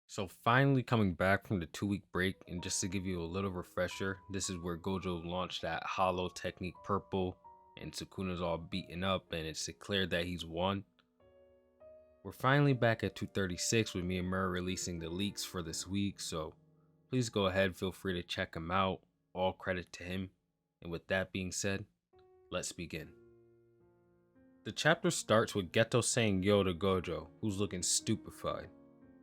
So finally coming back from the 2 week break, and just to give you a little refresher, this is where Gojo launched that hollow technique purple and Sukuna's all beaten up and it's declared that he's won. We're finally back at 236 with me and Murray releasing the leaks for this week, so please go ahead, feel free to check him out. All credit to him. And with that being said, let's begin. The chapter starts with Geto saying yo to Gojo, who's looking stupefied.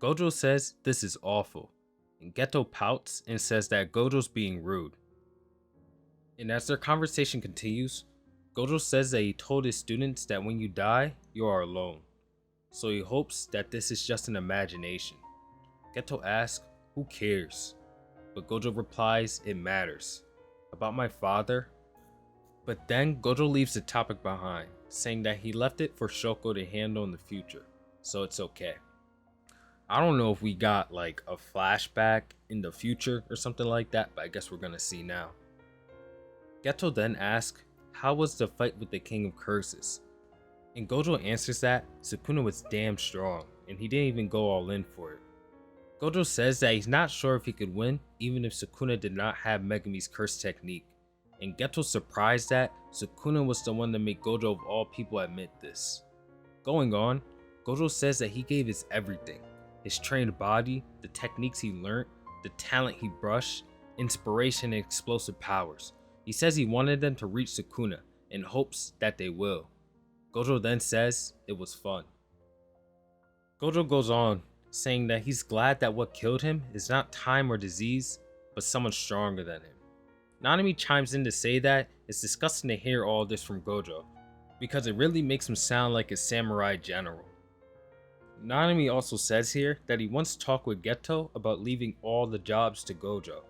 Gojo says this is awful, and Geto pouts and says that Gojo's being rude. And as their conversation continues, Gojo says that he told his students that when you die, you are alone. So he hopes that this is just an imagination. Geto asks, who cares? But Gojo replies, it matters. About my father? But then Gojo leaves the topic behind, saying that he left it for Shoko to handle in the future, so it's okay. I don't know if we got like a flashback in the future or something like that, but I guess we're gonna see now. Geto then asks, how was the fight with the King of Curses? And Gojo answers that Sukuna was damn strong, and he didn't even go all in for it. Gojo says that he's not sure if he could win, even if Sukuna did not have Megami's curse technique. And Geto's surprised that Sukuna was the one to make Gojo of all people admit this. Going on, Gojo says that he gave his everything. His trained body, the techniques he learned, the talent he brushed, inspiration and explosive powers. He says he wanted them to reach Sukuna in hopes that they will. Gojo then says it was fun. Gojo goes on, saying that he's glad that what killed him is not time or disease, but someone stronger than him. Nanami chimes in to say that it's disgusting to hear all this from Gojo, because it really makes him sound like a samurai general. Nanami also says here that he once talked with Geto about leaving all the jobs to Gojo,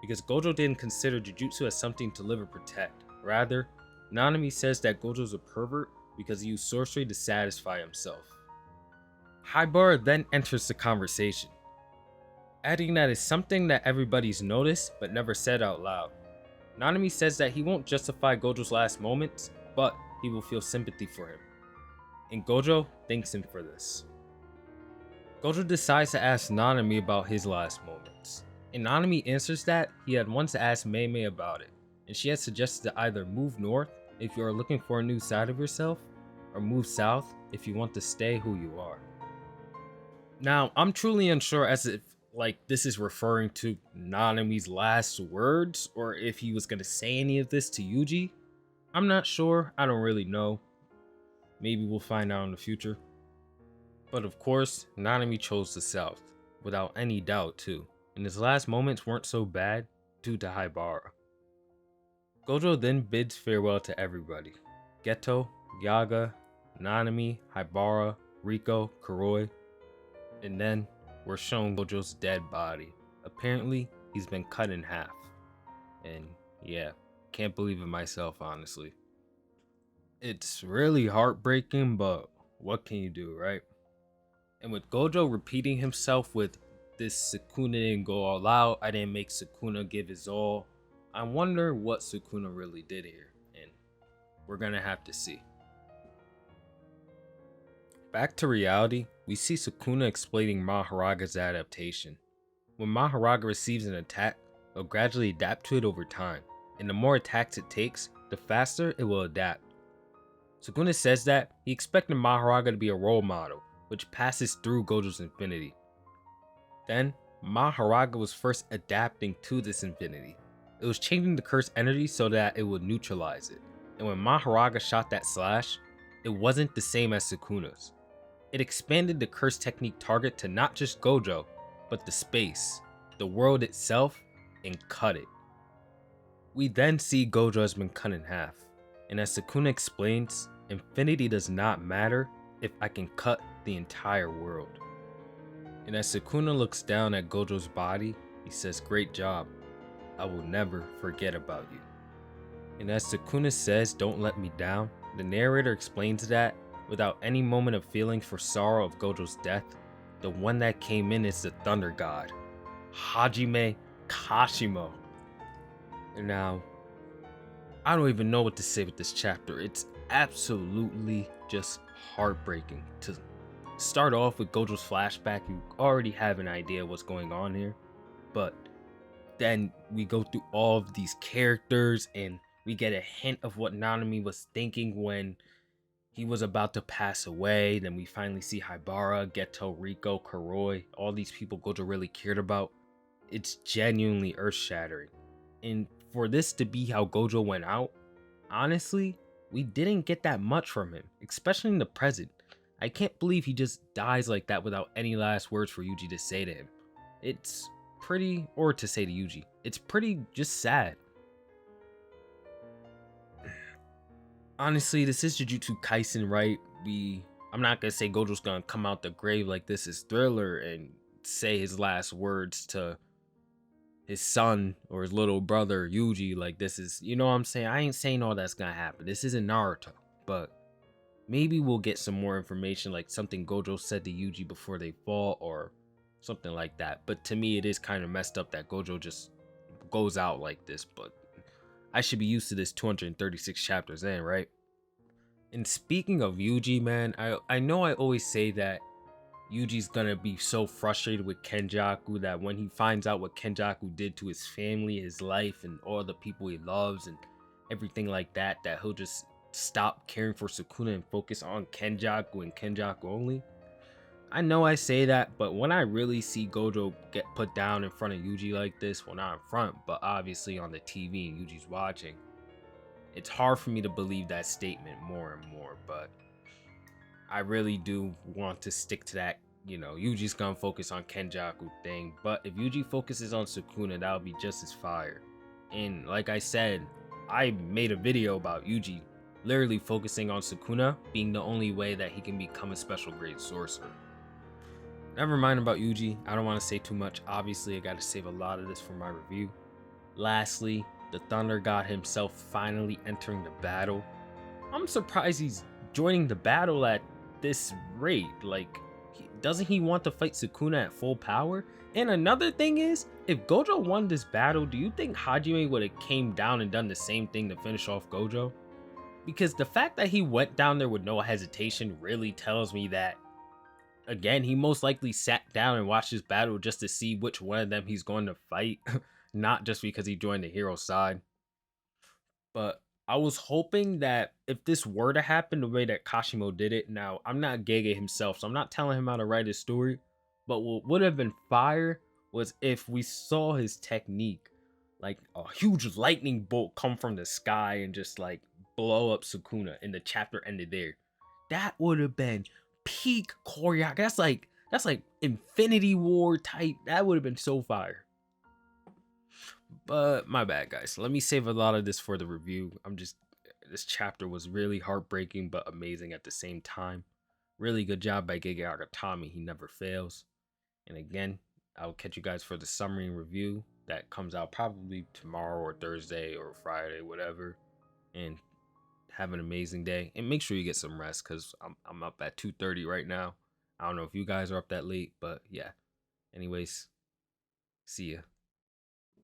because Gojo didn't consider Jujutsu as something to live or protect. Rather, Nanami says that Gojo's a pervert because he used sorcery to satisfy himself. Haibara then enters the conversation, adding that it's something that everybody's noticed but never said out loud. Nanami says that he won't justify Gojo's last moments, but he will feel sympathy for him. And Gojo thanks him for this. Gojo decides to ask Nanami about his last moments, and Nanami answers that he had once asked Mei about it, and she had suggested to either move north if you are looking for a new side of yourself, or move south if you want to stay who you are. Now, I'm truly unsure as if this is referring to Nanami's last words, or if he was going to say any of this to Yuji. I'm not sure, I don't really know. Maybe we'll find out in the future. But of course, Nanami chose the south, without any doubt too, and his last moments weren't so bad due to Haibara. Gojo then bids farewell to everybody. Geto, Yaga, Nanami, Haibara, Riko, Kuroi, and then we're shown Gojo's dead body. Apparently, he's been cut in half. And yeah, can't believe it myself, honestly. It's really heartbreaking, but what can you do, right? And with Gojo repeating himself with this Sukuna didn't go all out, I didn't make Sukuna give his all, I wonder what Sukuna really did here, and we're gonna have to see. Back to reality, we see Sukuna explaining Maharaga's adaptation. When Maharaga receives an attack, it'll gradually adapt to it over time, and the more attacks it takes, the faster it will adapt. Sukuna says that he expected Maharaga to be a role model, which passes through Gojo's infinity. Then, Maharaga was first adapting to this infinity. It was changing the curse energy so that it would neutralize it, and when Maharaga shot that slash, it wasn't the same as Sukuna's. It expanded the curse technique target to not just Gojo, but the space, the world itself, and cut it. We then see Gojo has been cut in half, and as Sukuna explains, infinity does not matter if I can cut the entire world. And as Sukuna looks down at Gojo's body, he says, great job, I will never forget about you. And as Sukuna says, don't let me down, the narrator explains that without any moment of feeling for sorrow of Gojo's death, the one that came in is the Thunder God, Hajime Kashimo. And now, I don't even know what to say with this chapter. It's absolutely just heartbreaking to start off with Gojo's flashback, you already have an idea what's going on here. But then we go through all of these characters and we get a hint of what Nanami was thinking when he was about to pass away. Then we finally see Haibara, Geto, Riko, Kuroi, all these people Gojo really cared about. It's genuinely earth-shattering. And for this to be how Gojo went out, honestly, we didn't get that much from him, especially in the present. I can't believe he just dies like that without any last words for Yuji to say to him. It's pretty, or to say to Yuji, it's pretty just sad. Honestly, this is Jujutsu Kaisen, right? I'm not gonna say Gojo's gonna come out the grave like this is Thriller and say his last words to his son or his little brother Yuji like this is, you know what I'm saying? I ain't saying all that's gonna happen. This isn't Naruto, but maybe we'll get some more information, like something Gojo said to Yuji before they fall or something like that. But to me, it is kind of messed up that Gojo just goes out like this, but I should be used to this 236 chapters in, right? And speaking of Yuji, man, I know I always say that Yuji's gonna be so frustrated with Kenjaku that when he finds out what Kenjaku did to his family, his life, and all the people he loves and everything like that, that he'll just stop caring for Sukuna and focus on Kenjaku and Kenjaku only. I know I say that, but when I really see Gojo get put down in front of Yuji like this, well, not in front, but obviously on the TV and Yuji's watching, it's hard for me to believe that statement more and more. But I really do want to stick to that, you know, Yuji's gonna focus on Kenjaku thing, but if Yuji focuses on Sukuna, that'll be just as fire. And like I said, I made a video about Yuji literally focusing on Sukuna being the only way that he can become a special grade sorcerer. Never mind about Yuji, I don't want to say too much. Obviously, I got to save a lot of this for my review. Lastly, the Thunder God himself finally entering the battle. I'm surprised he's joining the battle at this rate. Like, doesn't he want to fight Sukuna at full power? And another thing is, if Gojo won this battle, do you think Hajime would have came down and done the same thing to finish off Gojo? Because the fact that he went down there with no hesitation really tells me that, again, he most likely sat down and watched this battle just to see which one of them he's going to fight, not just because he joined the hero side. But I was hoping that if this were to happen the way that Kashimo did it, now I'm not GEGE himself, so I'm not telling him how to write his story, but what would have been fire was if we saw his technique, like a huge lightning bolt come from the sky and just like blow up Sukuna, and the chapter ended there. That would have been peak choreography. That's like Infinity War type. That would have been so fire. But my bad, guys. Let me save a lot of this for the review. This chapter was really heartbreaking but amazing at the same time. Really good job by GEGE Agatami. He never fails. And again, I'll catch you guys for the summary and review that comes out probably tomorrow or Thursday or Friday, whatever. And have an amazing day. And make sure you get some rest because I'm up at 2:30 right now. I don't know if you guys are up that late, but yeah. Anyways, see ya.